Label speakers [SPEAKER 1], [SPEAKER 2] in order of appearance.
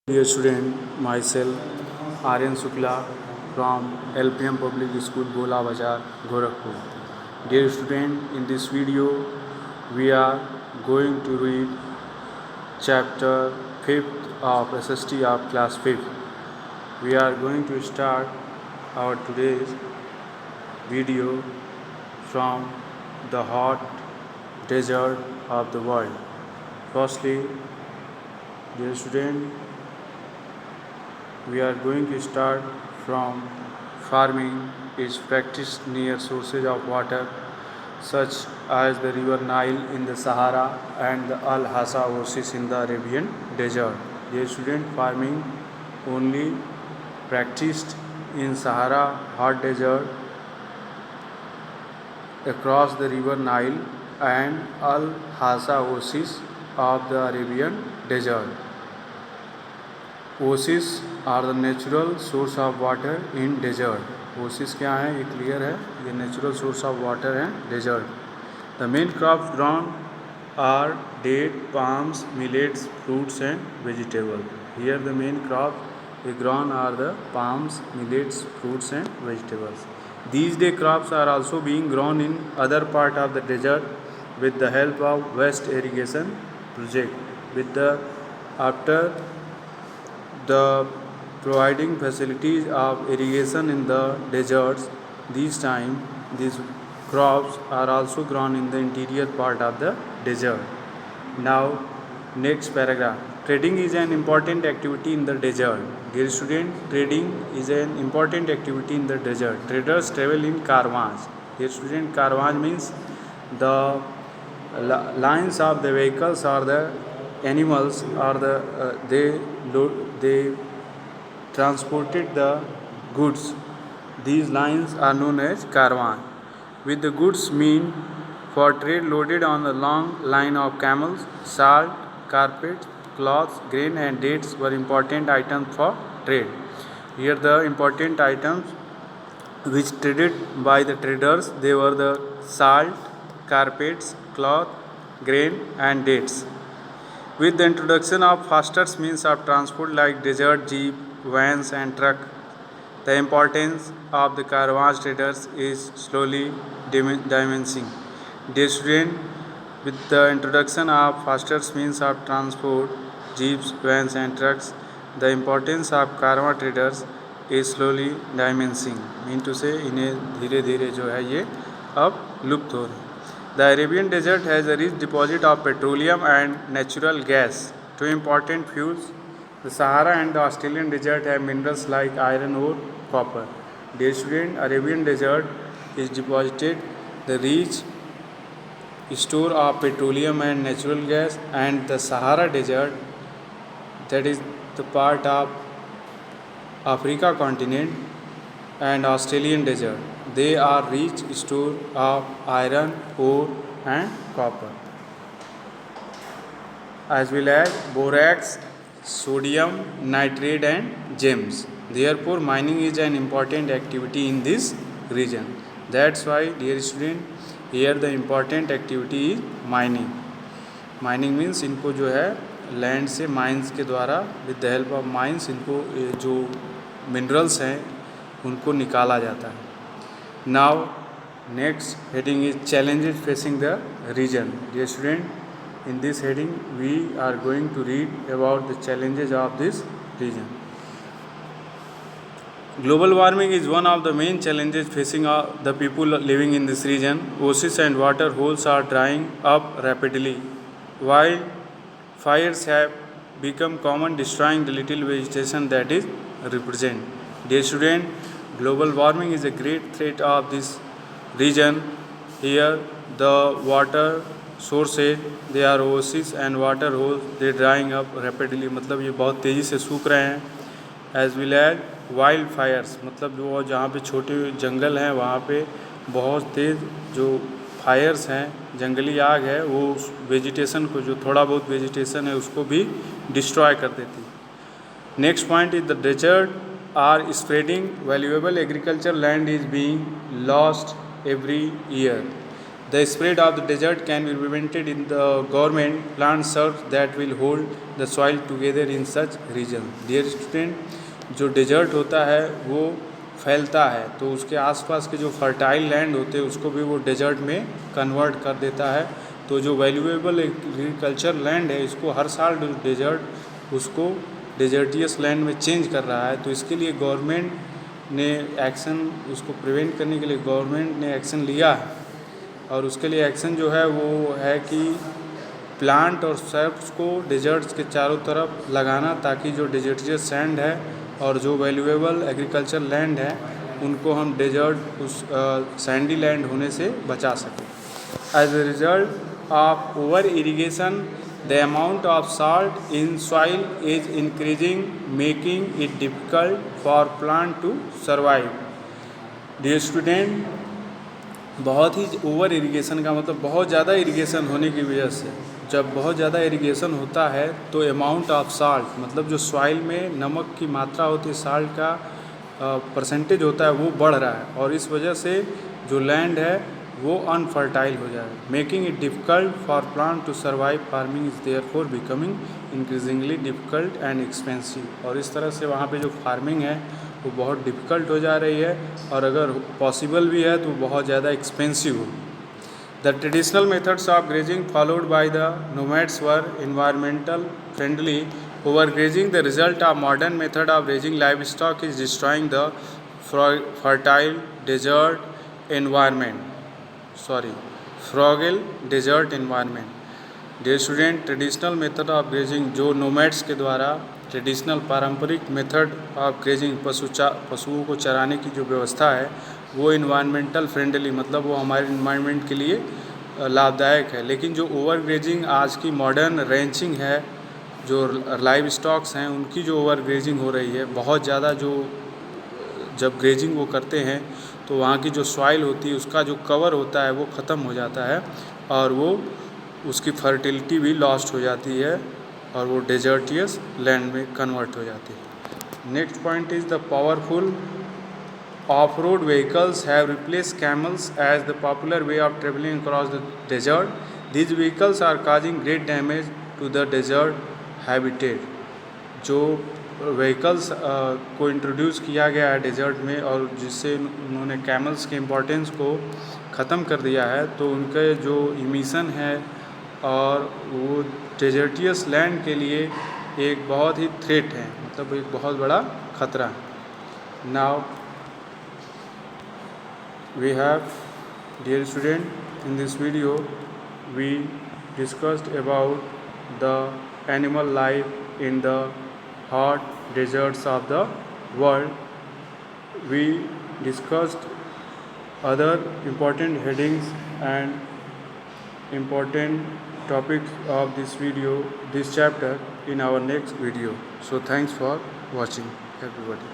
[SPEAKER 1] Dear student, myself Aryan Shukla from LPM Public School, Gola Bazar, Gorakhpur. Dear student, in this video, we are going to read chapter 5th of SST of class 5th. We are going to start our today's video from the hot desert of the world. Firstly, dear student, we are going to start from farming is practiced near sources of water such as the river Nile in the Sahara and the Al Hasa oasis in the Arabian desert. Dear student, farming only practiced in Sahara hot desert across the river Nile and Al Hasa oasis of the Arabian desert. Oasis are the natural source of water in desert. Oasis क्या है, ये clear है, ये natural source of water है desert. The main crops ground are date, palms, millets, fruits and vegetable. Here the main crop ground are the palms, millets, fruits and vegetables. These day crops are also being grown in other part of the desert with the help of West Irrigation Project. With the after the providing facilities of irrigation in the deserts, these crops are also grown in the interior part of the desert. Now, next paragraph. Trading is an important activity in the desert. Dear student, trading is an important activity in the desert. Traders travel in caravans. Dear student, caravan means the lines of the vehicles or the animals or they transported the goods. These lines are known as caravan. With the goods mean for trade loaded on the long line of camels, salt, carpets, cloths, grain and dates were important items for trade. Here the important items which traded by the traders, they were the salt, carpets, cloth, grain and dates. With the introduction of faster means of transport like desert jeep, vans and truck, the importance of the caravan traders is slowly diminishing. Dear student, with the introduction of faster means of transport, jeeps, vans and trucks, the importance of caravan traders is slowly diminishing. Mean to say, इन्हें धीरे धीरे जो है ये अब लुप्त हो रहे हैं. The Arabian desert has a rich deposit of petroleum and natural gas, two important fuels. The Sahara and the Australian desert have minerals like iron ore, copper. Dear student, Arabian desert is deposited the rich store of petroleum and natural gas, and the Sahara desert, that is the part of Africa continent, and Australian desert, they are rich store of iron ore and copper, as well as borax, sodium nitrate and gems. Therefore, mining is an important activity in this region. That's why, dear student, here the important activity is mining. Mining means इनको जो है land से mines के द्वारा with the help of mines इनको जो minerals हैं उनको निकाला जाता है. Now next heading is challenges facing the region. Dear student, in this heading we are going to read about the challenges of this region. Global warming is one of the main challenges facing the people living in this region. Oases and water holes are drying up rapidly, while fires have become common, destroying the little vegetation that is represent. Dear student, global warming is a great threat of this region. Here the water sources, they are oases and water holes, they drying up rapidly, मतलब ये बहुत तेज़ी से सूख रहे हैं. as well as wild Fyers, मतलब जो जहाँ पे छोटे जंगल हैं वहाँ पे बहुत तेज़ जो फायर्स हैं, जंगली आग है, वो उस वेजिटेशन को, जो थोड़ा बहुत वेजिटेशन है उसको भी डिस्ट्रॉय कर देती. Next point is the desert are spreading, valuable agriculture land is being lost every year. The spread of the desert can be prevented in the government plant search that will hold the soil together in such region. Dear student, जो desert होता है वो फैलता है तो उसके आसपास के जो फर्टाइल लैंड होते हैं उसको भी वो डेजर्ट में कन्वर्ट कर देता है। तो जो वैल्यूएबल एग्रीकल्चर लैंड है इसको हर साल डेजर्ट उसको डेजर्टियस लैंड में चेंज कर रहा है। तो इसके लिए गवर्नमेंट ने एक्शन, उसको प्रिवेंट करने के लिए गवर्नमेंट ने एक्शन लिया है। और उसके लिए एक्शन जो है वो है कि प्लांट और सर्फ्स को डेजर्ट्स के चारों तरफ लगाना ताकि जो डेजर्टियस सैंड है और जो वैल्यूएबल एग्रीकल्चर लैंड है उनको हम डेजर्ट उस सैंडी लैंड होने से बचा सकें। As a result of over irrigation the amount of salt in soil is increasing making it difficult for plant to survive. Dear student, बहुत ही ओवर इरिगेशन का मतलब बहुत ज़्यादा इरिगेशन होने की वजह से, जब बहुत ज़्यादा इरिगेशन होता है तो अमाउंट ऑफ साल्ट मतलब जो सॉइल में नमक की मात्रा होती है, साल्ट का परसेंटेज होता है वो बढ़ रहा है और इस वजह से जो लैंड है वो अनफर्टाइल हो जाए, making it difficult for plant to survive. Farming is therefore becoming increasingly difficult and expensive. और इस तरह से वहाँ पे जो फार्मिंग है वो बहुत डिफ़िकल्ट हो जा रही है और अगर पॉसिबल भी है तो बहुत ज़्यादा एक्सपेंसिव हो। The traditional methods of grazing followed by the nomads were environmental friendly. Overgrazing the result of modern method of raising livestock is destroying the fertile desert environment fragile desert environment. Dear student, traditional method of grazing जो nomads के द्वारा traditional पारंपरिक method of grazing पशुओं को चराने की जो व्यवस्था है वो इन्वायरमेंटल फ्रेंडली मतलब वो हमारे इन्वायरमेंट के लिए लाभदायक है। लेकिन जो ओवर ग्रेजिंग आज की मॉडर्न रेंचिंग है, जो लाइव स्टॉक्स हैं उनकी जो ओवर ग्रेजिंग हो रही है, बहुत ज़्यादा जो जब ग्रेजिंग वो करते हैं तो वहाँ की जो सॉइल होती है उसका जो कवर होता है वो ख़त्म हो जाता है और वो उसकी फर्टिलिटी भी लॉस्ट हो जाती है और वो डेजर्टियस लैंड में कन्वर्ट हो जाती है। Next point is the powerful off-road vehicles have replaced camels as the popular way of travelling across the desert. These vehicles are causing great damage to the desert habitat. जो vehicles को introduce किया गया है desert में और जिससे उन्होंने camels के इम्पोर्टेंस को ख़त्म कर दिया है, तो उनके जो इमिशन है और वो डेजर्टियस लैंड के लिए एक बहुत ही थ्रेट है, मतलब एक बहुत बड़ा खतरा है। Now we have, dear student, in this video we discussed about the animal life in the hot deserts of the world. We discussed other important headings and important topics of this chapter in our next video. So thanks for watching everybody.